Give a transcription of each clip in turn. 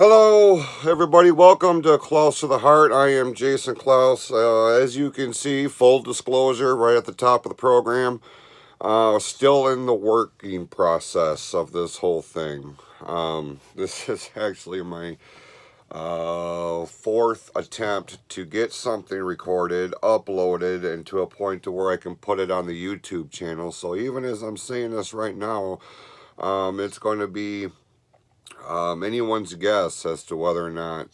Hello, everybody. Welcome to Close to the Heart. I am Jason Klaus. As you can see, full disclosure right at the top of the program, still in the working process of this whole thing. This is actually my fourth attempt to get something recorded, uploaded, and to a point to where I can put it on the YouTube channel. So even as I'm saying this right now, it's going to be anyone's guess as to whether or not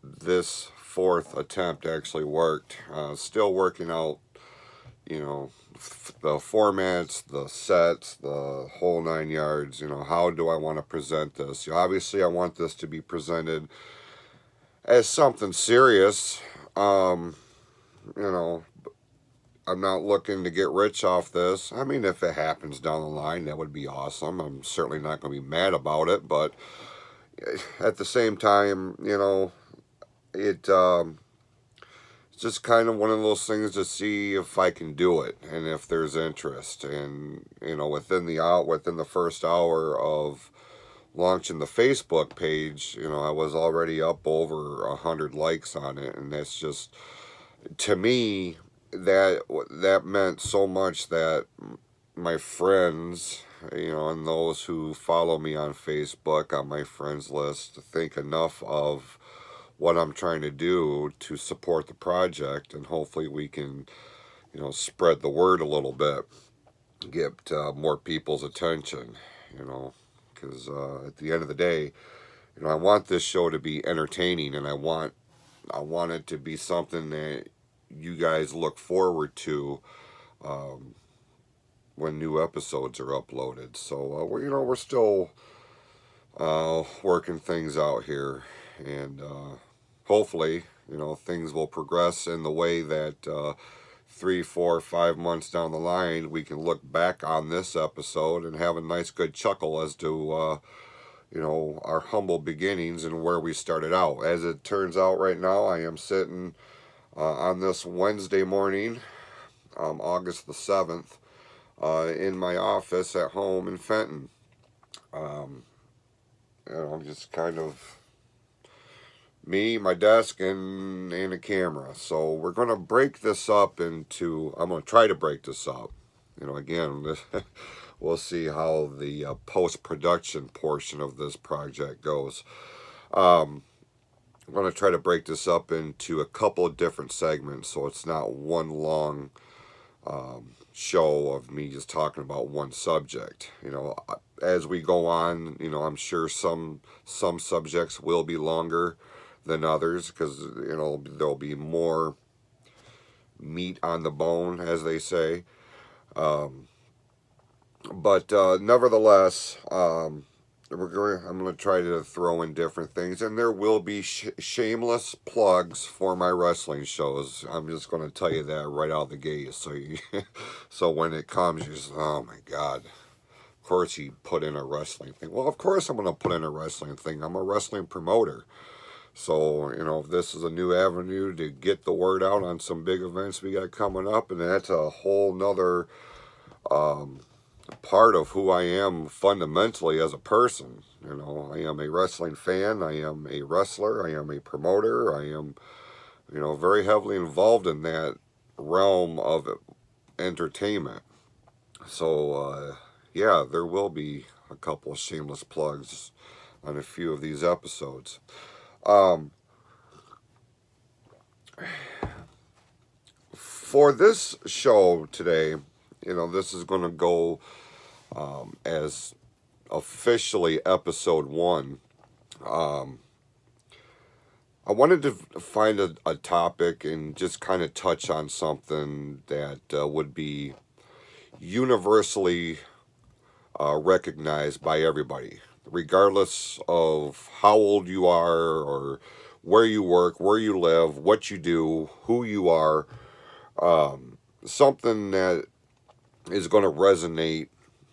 this fourth attempt actually worked. Still working out, the formats, the sets, the whole nine yards. How do I want to present this? Obviously, I want this to be presented as something serious. You know, I'm not looking to get rich off this. I mean, if it happens down the line, that would be awesome. I'm certainly not going to be mad about it, but at the same time, it's just kind of one of those things to see if I can do it and if there's interest. And within the first hour of launching the Facebook page, I was already up over 100 likes on it, and that's just, to me, that meant so much that my friends, and those who follow me on Facebook on my friends list think enough of what I'm trying to do to support the project, and hopefully we can, spread the word a little bit, get more people's attention, because at the end of the day, I want this show to be entertaining, and I want it to be something that you guys look forward to when new episodes are uploaded. So we're still working things out here, and hopefully things will progress in the way that 3, 4, 5 months down the line we can look back on this episode and have a nice good chuckle as to our humble beginnings and where we started out. As it turns out right now, I am sitting on this Wednesday morning, August the 7th, in my office at home in Fenton. Just kind of me, my desk, and a camera. So we're going to break this up into, I'm going to try to break this up. Again, we'll see how the post-production portion of this project goes. I'm going to try to break this up into a couple of different segments, so it's not one long show of me just talking about one subject. As we go on, I'm sure some subjects will be longer than others, because there'll be more meat on the bone, as they say. But nevertheless, I'm going to try to throw in different things, and there will be shameless plugs for my wrestling shows. I'm just going to tell you that right out the gate, so when it comes, you just, oh my God, of course he put in a wrestling thing. Well, of course I'm going to put in a wrestling thing. I'm a wrestling promoter. So, if this is a new avenue to get the word out on some big events we got coming up, and that's a whole nother part of who I am fundamentally as a person. I am a wrestling fan, I am a wrestler, I am a promoter, I am, very heavily involved in that realm of entertainment. So, yeah, there will be a couple of shameless plugs on a few of these episodes. For this show today, this is going to go as officially episode 1. I wanted to find a topic and just kind of touch on something that would be universally recognized by everybody, regardless of how old you are or where you work, where you live, what you do, who you are. Something that is going to resonate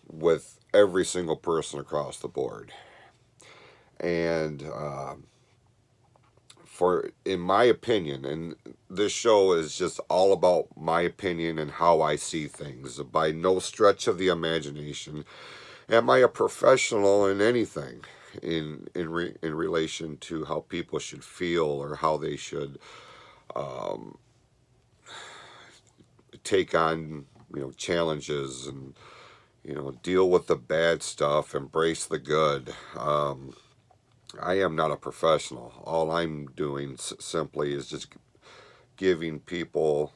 with every single person across the board. And in my opinion, and this show is just all about my opinion and how I see things, by no stretch of the imagination am I a professional in anything. in relation to how people should feel or how they should take on challenges and deal with the bad stuff, embrace the good. I am not a professional. All I'm doing simply is just giving people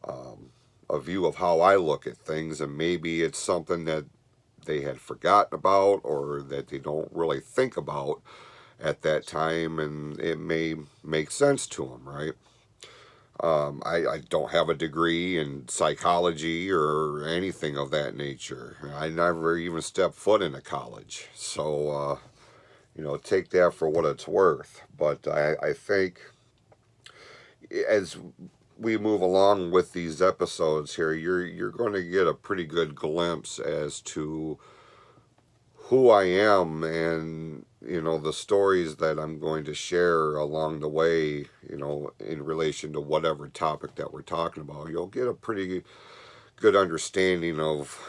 a view of how I look at things, and maybe it's something that they had forgotten about or that they don't really think about at that time, and it may make sense to them, right? I don't have a degree in psychology or anything of that nature. I never even stepped foot into college. So, take that for what it's worth. But I think as we move along with these episodes here, you're going to get a pretty good glimpse as to who I am and the stories that I'm going to share along the way, in relation to whatever topic that we're talking about. You'll get a pretty good understanding of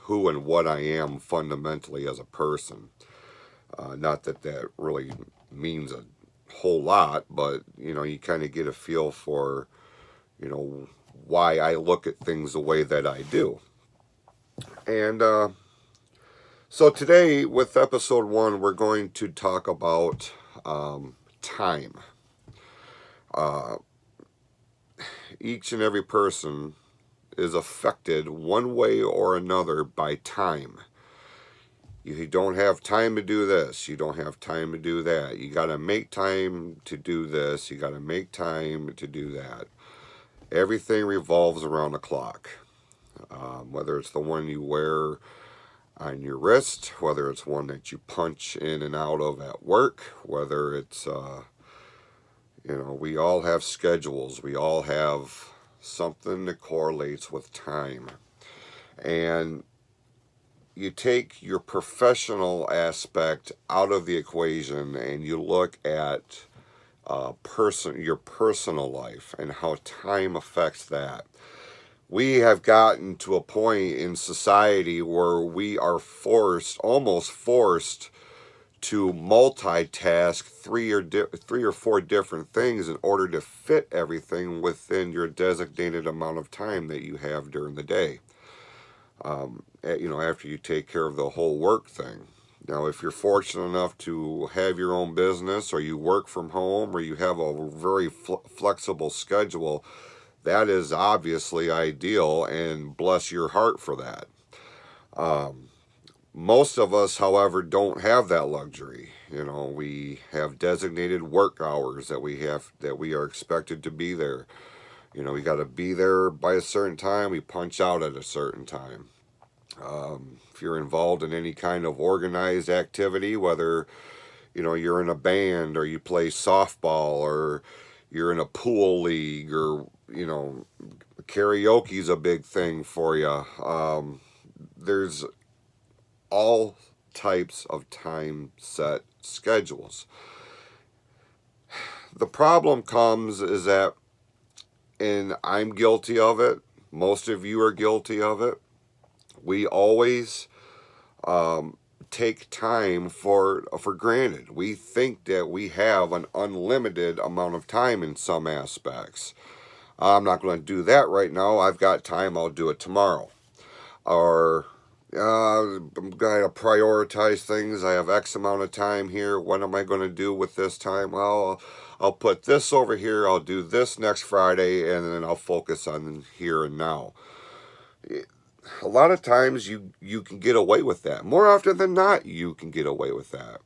who and what I am fundamentally as a person. Not that that really means a whole lot, but you kind of get a feel for why I look at things the way that I do. And so today, with episode 1, we're going to talk about time. Each and every person is affected one way or another by time. You don't have time to do this. You don't have time to do that. You got to make time to do this. You got to make time to do that. Everything revolves around the clock. Whether it's the one you wear on your wrist, whether it's one that you punch in and out of at work, whether it's, we all have schedules. We all have something that correlates with time. And you take your professional aspect out of the equation and you look at your personal life and how time affects that. We have gotten to a point in society where we are almost forced to multitask three or four different things in order to fit everything within your designated amount of time that you have during the day. After you take care of the whole work thing. Now, if you're fortunate enough to have your own business, or you work from home, or you have a very flexible schedule, that is obviously ideal, and bless your heart for that. Most of us, however, don't have that luxury. We have designated work hours that we are expected to be there. We got to be there by a certain time. We punch out at a certain time. If you're involved in any kind of organized activity, whether you're in a band or you play softball or you're in a pool league or karaoke's a big thing for you. There's all types of time set schedules. The problem comes is that, and I'm guilty of it, most of you are guilty of it, we always take time for granted. We think that we have an unlimited amount of time in some aspects. I'm not going to do that right now. I've got time. I'll do it tomorrow. Or I'm going to prioritize things. I have X amount of time here. What am I going to do with this time? Well, I'll put this over here. I'll do this next Friday, and then I'll focus on here and now. A lot of times you can get away with that. More often than not, you can get away with that.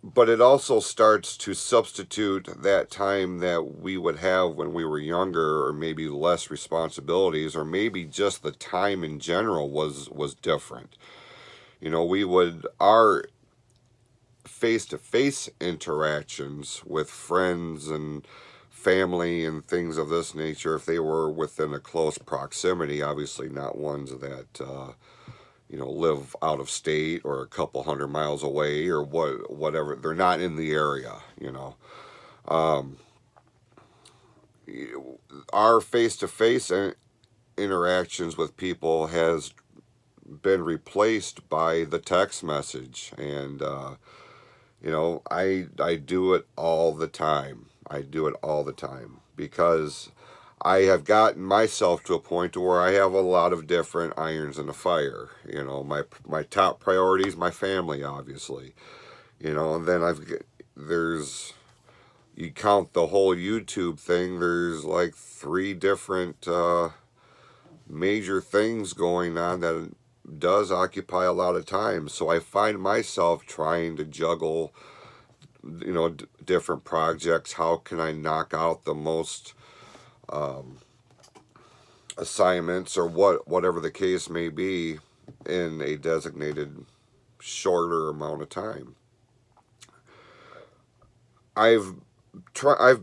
But it also starts to substitute that time that we would have when we were younger, or maybe less responsibilities, or maybe just the time in general was different. Our face-to-face interactions with friends and family and things of this nature, if they were within a close proximity, obviously not ones that live out of state or a couple 100 miles away or whatever, they're not in the area. Our face-to-face interactions with people has been replaced by the text message. And, I do it all the time. I do it all the time because I have gotten myself to a point to where I have a lot of different irons in the fire. My top priority is my family, obviously. And then there's, you count the whole YouTube thing, there's like three different major things going on that does occupy a lot of time. So I find myself trying to juggle, different projects. How can I knock out the most assignments or whatever the case may be in a designated shorter amount of time? I've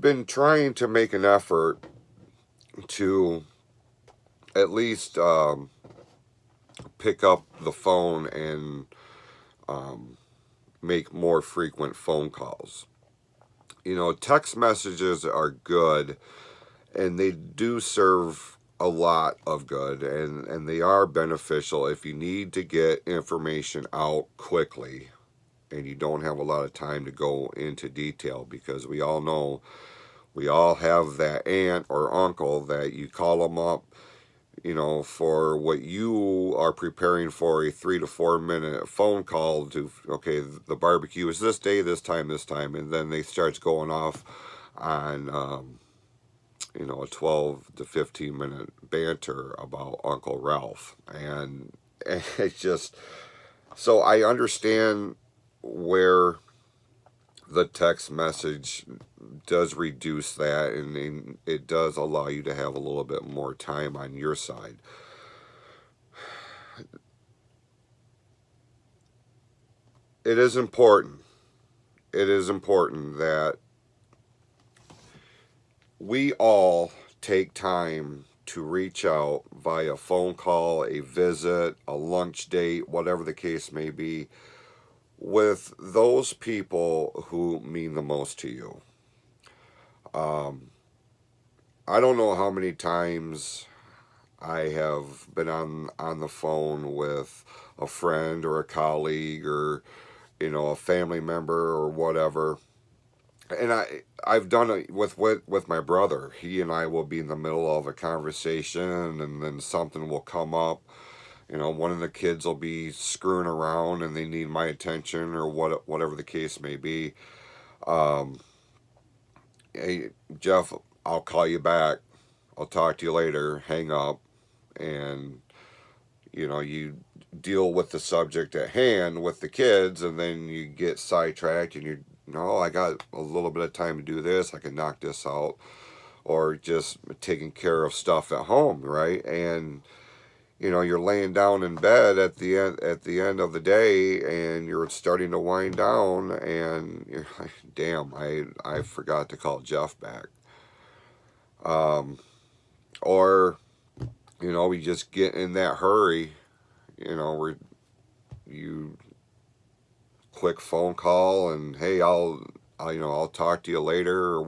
been trying to make an effort to at least pick up the phone and make more frequent phone calls. Text messages are good, and they do serve a lot of good, and they are beneficial if you need to get information out quickly and you don't have a lot of time to go into detail, because we all know, we all have that aunt or uncle that you call them up, for what you are preparing for a 3 to 4 minute phone call to, okay, the barbecue is this day, this time, and then they start going off on, a 12 to 15 minute banter about Uncle Ralph. And it's just, so I understand where the text message does reduce that, and it does allow you to have a little bit more time on your side. It is important. It is important that we all take time to reach out via phone call, a visit, a lunch date, whatever the case may be, with those people who mean the most to you. I don't know how many times I have been on the phone with a friend or a colleague or, a family member or whatever. And I've done it with my brother. He and I will be in the middle of a conversation, and then something will come up. One of the kids will be screwing around and they need my attention, or whatever the case may be. Hey, Jeff, I'll call you back. I'll talk to you later. Hang up. And, you deal with the subject at hand with the kids, and then you get sidetracked and I got a little bit of time to do this. I can knock this out. Or just taking care of stuff at home, right? And you're laying down in bed at the end of the day, and you're starting to wind down, and you're like, damn, I forgot to call Jeff back. Or we just get in that hurry, where you quick phone call and, hey, I'll talk to you later, or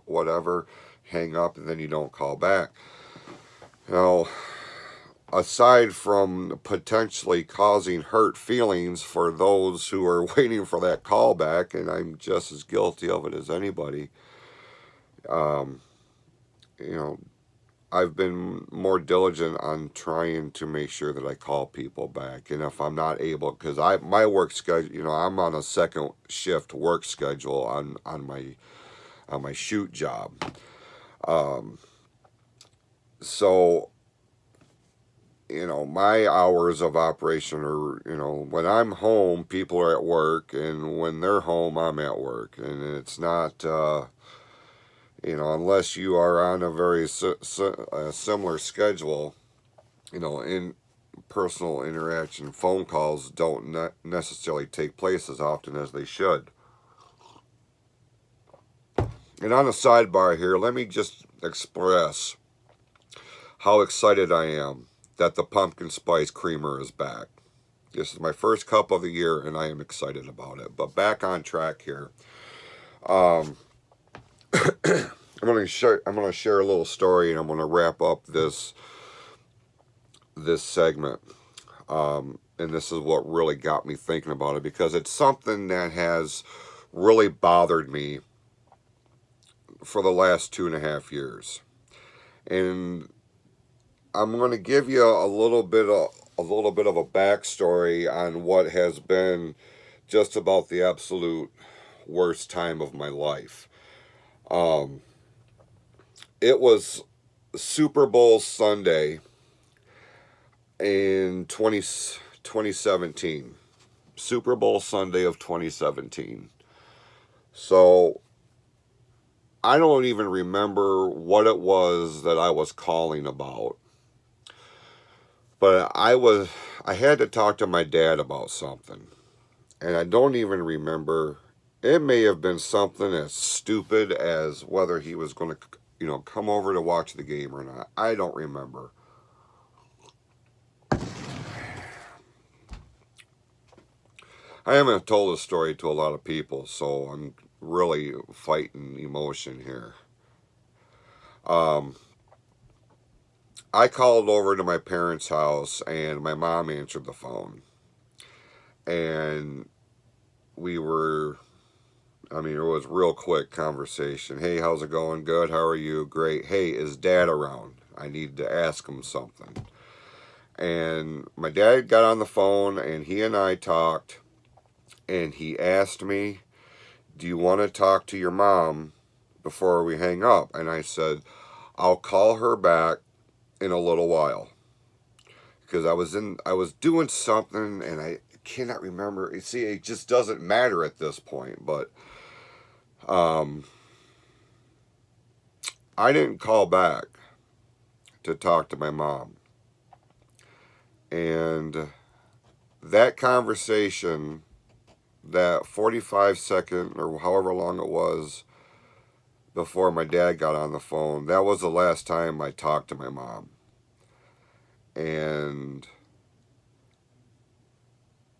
whatever, hang up, and then you don't call back. Aside from potentially causing hurt feelings for those who are waiting for that call back, and I'm just as guilty of it as anybody, you know, I've been more diligent on trying to make sure that I call people back. And if I'm not able, because my work schedule, I'm on a second shift work schedule on my shoot job. So my hours of operation are, when I'm home, people are at work, and when they're home, I'm at work. And it's not, unless you are on a very similar schedule, in personal interaction, phone calls don't necessarily take place as often as they should. And on a sidebar here, let me just express how excited I am that the pumpkin spice creamer is back. This is my first cup of the year, and I am excited about it. But back on track here. I'm going to share a little story, and I'm going to wrap up this segment. And this is what really got me thinking about it, because it's something that has really bothered me for the last 2.5 years. And I'm going to give you a little bit of a backstory on what has been just about the absolute worst time of my life. Um, it was Super Bowl Sunday in 2017. Super Bowl Sunday of 2017. So I don't even remember what it was that I was calling about. But I had to talk to my dad about something. And I don't even remember. It may have been something as stupid as whether he was going to, come over to watch the game or not. I don't remember. I haven't told this story to a lot of people, so I'm really fighting emotion here. I called over to my parents' house, and my mom answered the phone. And it was real quick conversation. Hey, how's it going? Good. How are you? Great. Hey, is Dad around? I need to ask him something. And my dad got on the phone, and he and I talked, and he asked me, do you want to talk to your mom before we hang up? And I said, I'll call her back in a little while. Because I was doing something, and I cannot remember. You see, it just doesn't matter at this point, but I didn't call back to talk to my mom. And that conversation, that 45-second or however long it was before my dad got on the phone, that was the last time I talked to my mom. And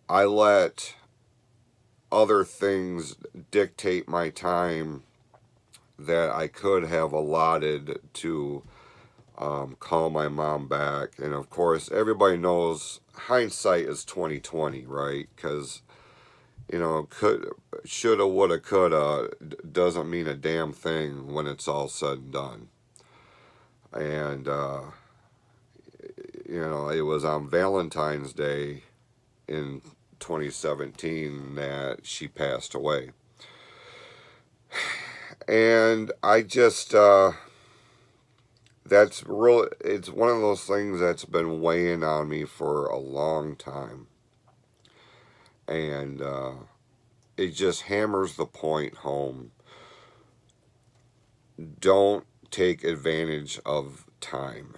I let other things dictate my time that I could have allotted to call my mom back. And of course, everybody knows hindsight is 2020, right? Because shoulda, woulda, coulda doesn't mean a damn thing when it's all said and done. And it was on Valentine's Day in 2017 that she passed away. And I just it's one of those things that's been weighing on me for a long time. And it just hammers the point home. Don't take advantage of time.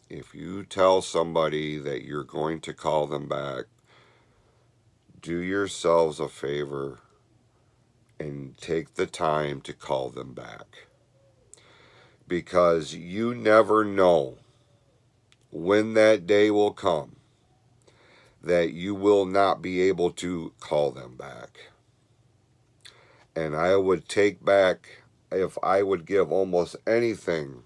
If you tell somebody that you're going to call them back, do yourselves a favor and take the time to call them back. Because you never know when that day will come that you will not be able to call them back. And I would take back, if I would give almost anything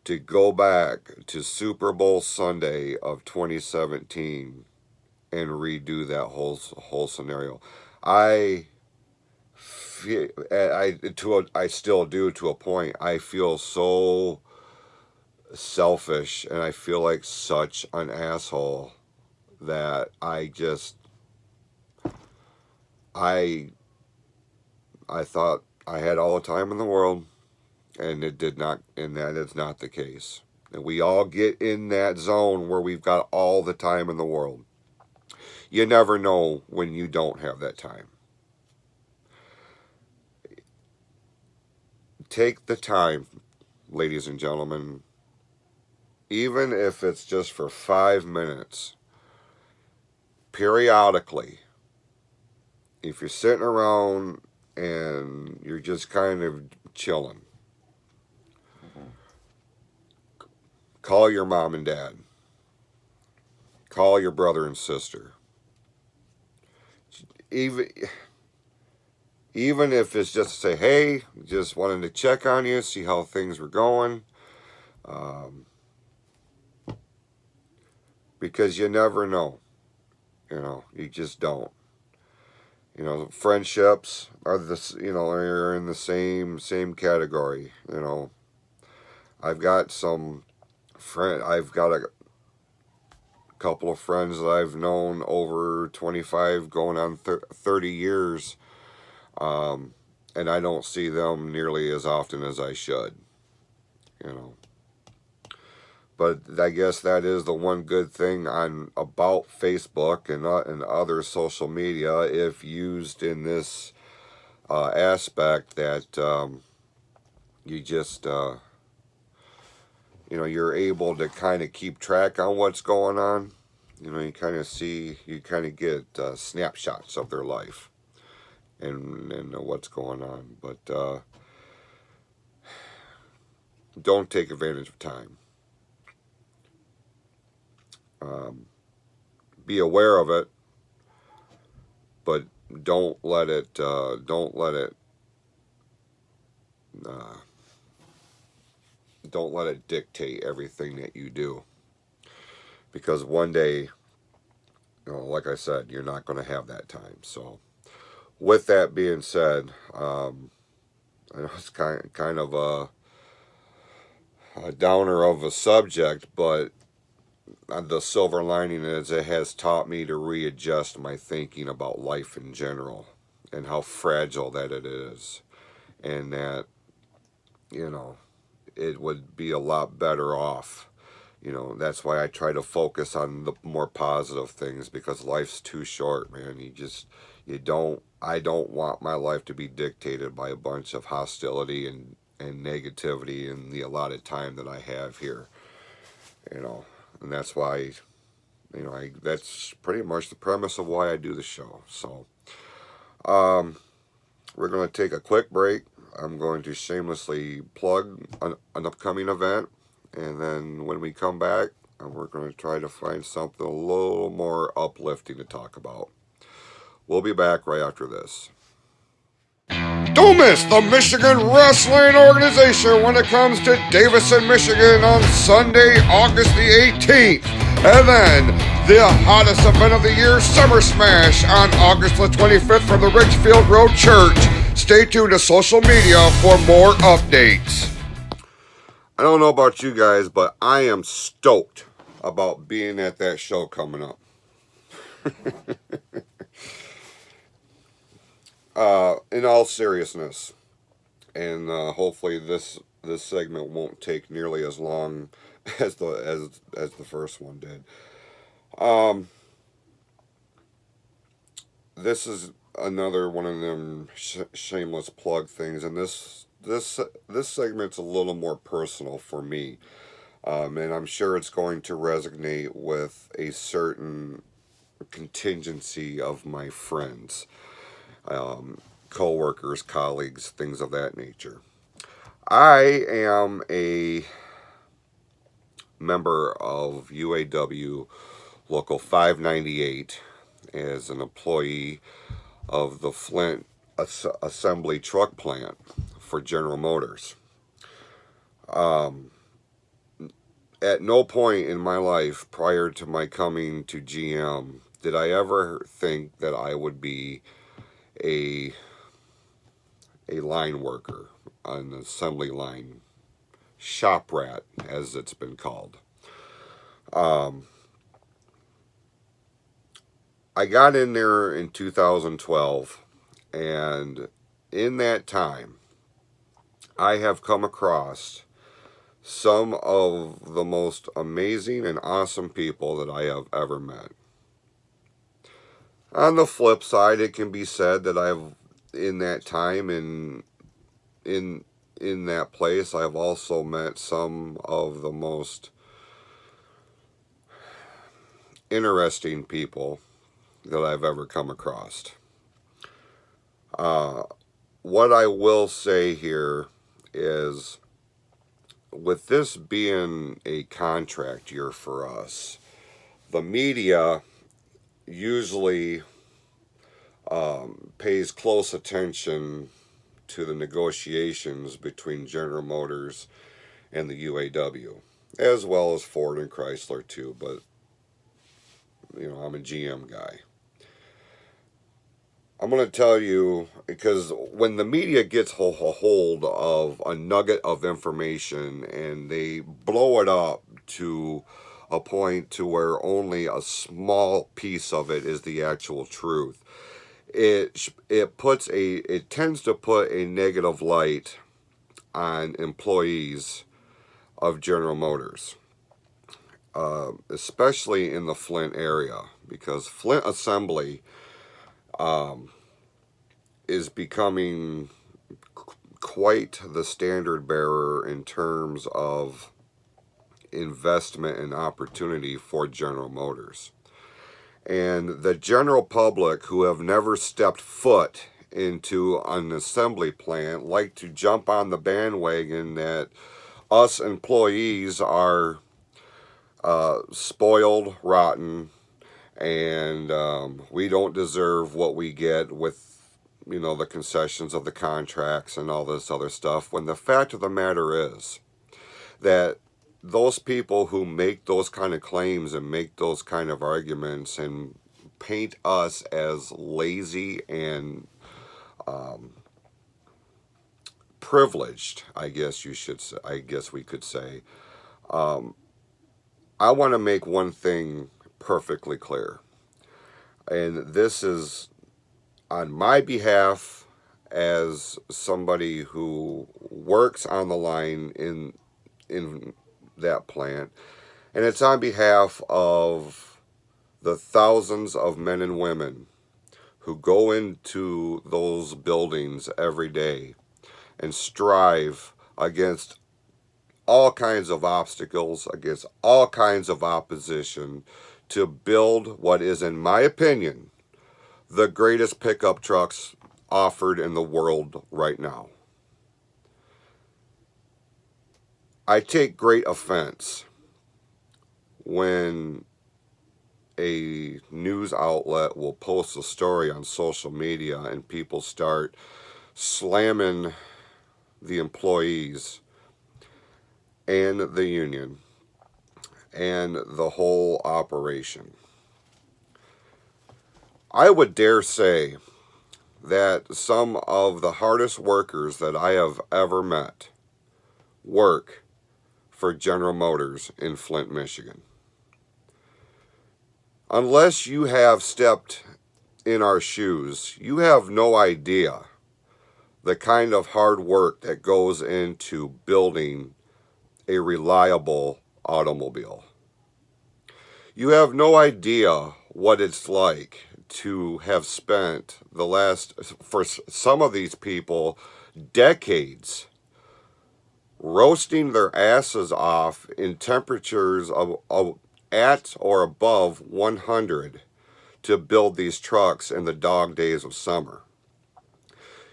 to go back to Super Bowl Sunday of 2017 and redo that whole scenario. I still do, to a point. I feel so selfish, and I feel like such an asshole that I thought I had all the time in the world, and it did not, and that is not the case. And we all get in that zone where we've got all the time in the world. You never know when you don't have that time. Take the time, ladies and gentlemen, even if it's just for 5 minutes, periodically. If you're sitting around and you're just kind of chilling, call your mom and dad. Call your brother and sister. Even if it's just to say, hey, just wanted to check on you, see how things were going. because you never know. You just don't. Friendships are are in the same category. I've got I've got a couple of friends that I've known over 25, going on 30 years, and I don't see them nearly as often as I should. You know, but I guess that is the one good thing on about Facebook and other social media, if used in this aspect, that you just you're able to kind of keep track on what's going on. You kind of get snapshots of their life and what's going on. But don't take advantage of time. Be aware of it, but don't let it uh, don't let it dictate everything that you do, because one day, like I said, you're not going to have that time. So with that being said, I know it's kind of a downer of a subject, but the silver lining is it has taught me to readjust my thinking about life in general and how fragile that it is, and that you know it would be a lot better off. That's why I try to focus on the more positive things, because life's too short, man. You don't I don't want my life to be dictated by a bunch of hostility and negativity in the allotted time that I have here. you know and that's why, that's pretty much the premise of why I do the show. So we're going to take a quick break. I'm going to shamelessly plug an upcoming event, and then when we come back, we're going to try to find something a little more uplifting to talk about. We'll be back right after this. Don't miss the Michigan Wrestling Organization when it comes to Davison, Michigan on Sunday, August the 18th. And then the hottest event of the year, Summer Smash, on August the 25th from the Ridgefield Road Church. Stay tuned to social media for more updates. I don't know about you guys, but I am stoked about being at that show coming up. In all seriousness, and hopefully this segment won't take nearly as long as the first one did. This is another one of them shameless plug things, and this segment's a little more personal for me, and I'm sure it's going to resonate with a certain contingency of my friends, co-workers, colleagues, things of that nature. I am a member of UAW Local 598 as an employee of the Flint Assembly Truck Plant for General Motors. At no point in my life prior to my coming to GM did I ever think that I would be a line worker, an assembly line shop rat, as it's been called. I got in there in 2012, and in that time, I have come across some of the most amazing and awesome people that I have ever met. On the flip side, it can be said that I've, in that time, in that place, I've also met some of the most interesting people that I've ever come across. What I will say here is, with this being a contract year for us, the media usually pays close attention to the negotiations between General Motors and the UAW, as well as Ford and Chrysler too. But I'm a GM guy. I'm going to tell you, because when the media gets a hold of a nugget of information and they blow it up to a point to where only a small piece of it is the actual truth, it tends to put a negative light on employees of General Motors, especially in the Flint area, because Flint Assembly is becoming quite the standard bearer in terms of investment and opportunity for General Motors. And the general public who have never stepped foot into an assembly plant like to jump on the bandwagon that us employees are spoiled, rotten, and we don't deserve what we get with the concessions of the contracts and all this other stuff, when the fact of the matter is that those people who make those kind of claims and make those kind of arguments and paint us as lazy and privileged, I guess we could say. I want to make one thing perfectly clear, and this is on my behalf as somebody who works on the line in that plant, and it's on behalf of the thousands of men and women who go into those buildings every day and strive against all kinds of obstacles, against all kinds of opposition to build what is, in my opinion, the greatest pickup trucks offered in the world right now. I take great offense when a news outlet will post a story on social media and people start slamming the employees and the union and the whole operation. I would dare say that some of the hardest workers that I have ever met work for General Motors in Flint, Michigan. Unless you have stepped in our shoes, you have no idea the kind of hard work that goes into building a reliable automobile. You have no idea what it's like to have spent for some of these people, decades roasting their asses off in temperatures of at or above 100 to build these trucks in the dog days of summer.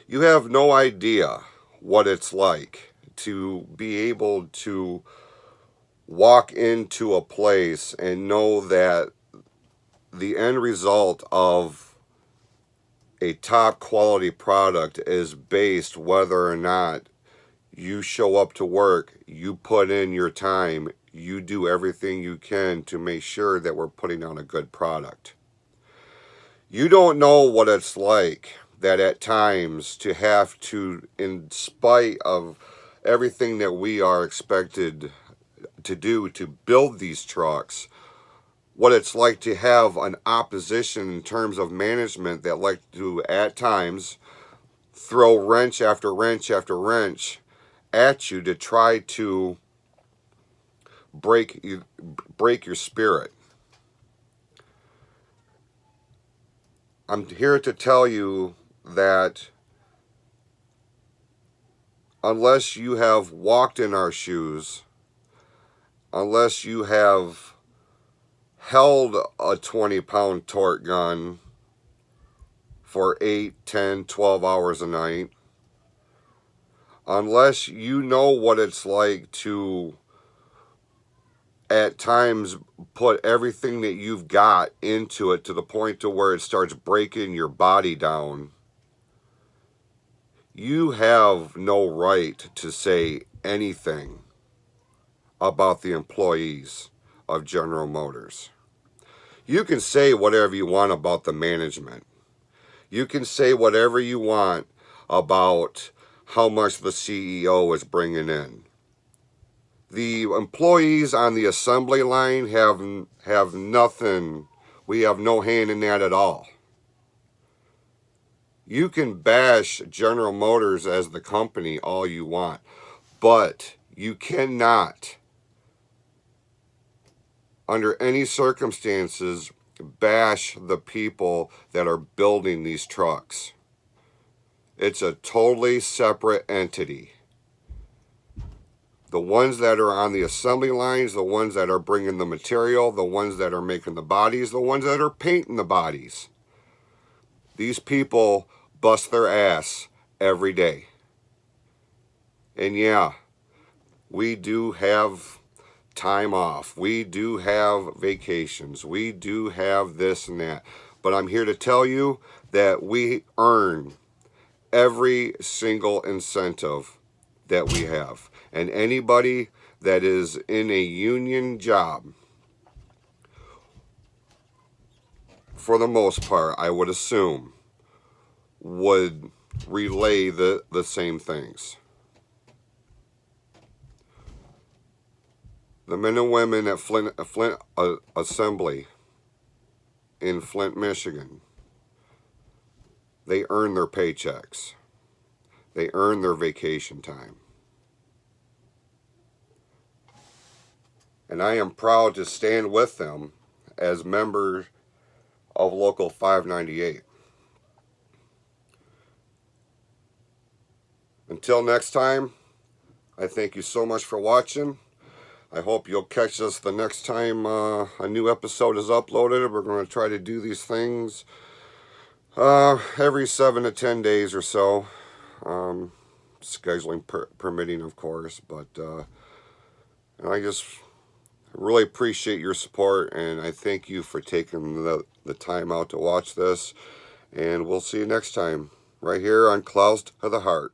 You have no idea what it's like to be able to walk into a place and know that the end result of a top quality product is based whether or not you show up to work, you put in your time, you do everything you can to make sure that we're putting on a good product. You don't know what it's like that at times to have to, in spite of everything that we are expected to do to build these trucks, what it's like to have an opposition in terms of management that like to at times throw wrench after wrench after wrench at you to try to break your spirit. I'm here to tell you that unless you have walked in our shoes, unless you have held a 20-pound torque gun for 8, 10, 12 hours a night, unless you know what it's like to at times put everything that you've got into it to the point to where it starts breaking your body down, you have no right to say anything about the employees of General Motors. You can say whatever you want about the management. You can say whatever you want about how much the CEO is bringing in. The employees on the assembly line have nothing. We have no hand in that at all. You can bash General Motors as the company all you want, but you cannot, under any circumstances, bash the people that are building these trucks. It's a totally separate entity. The ones that are on the assembly lines, the ones that are bringing the material, the ones that are making the bodies, the ones that are painting the bodies. These people bust their ass every day. And yeah, we do have time off. We do have vacations. We do have this and that. But I'm here to tell you that we earn every single incentive that we have. And anybody that is in a union job, for the most part, I would assume, would relay the same things. The men and women at Flint Assembly in Flint, Michigan, they earn their paychecks. They earn their vacation time. And I am proud to stand with them as members of Local 598. Until next time, I thank you so much for watching. I hope you'll catch us the next time a new episode is uploaded. We're going to try to do these things every 7 to 10 days or so. Scheduling permitting, of course. But I just really appreciate your support, and I thank you for taking the time out to watch this. And we'll see you next time, right here on Cloused to the Heart.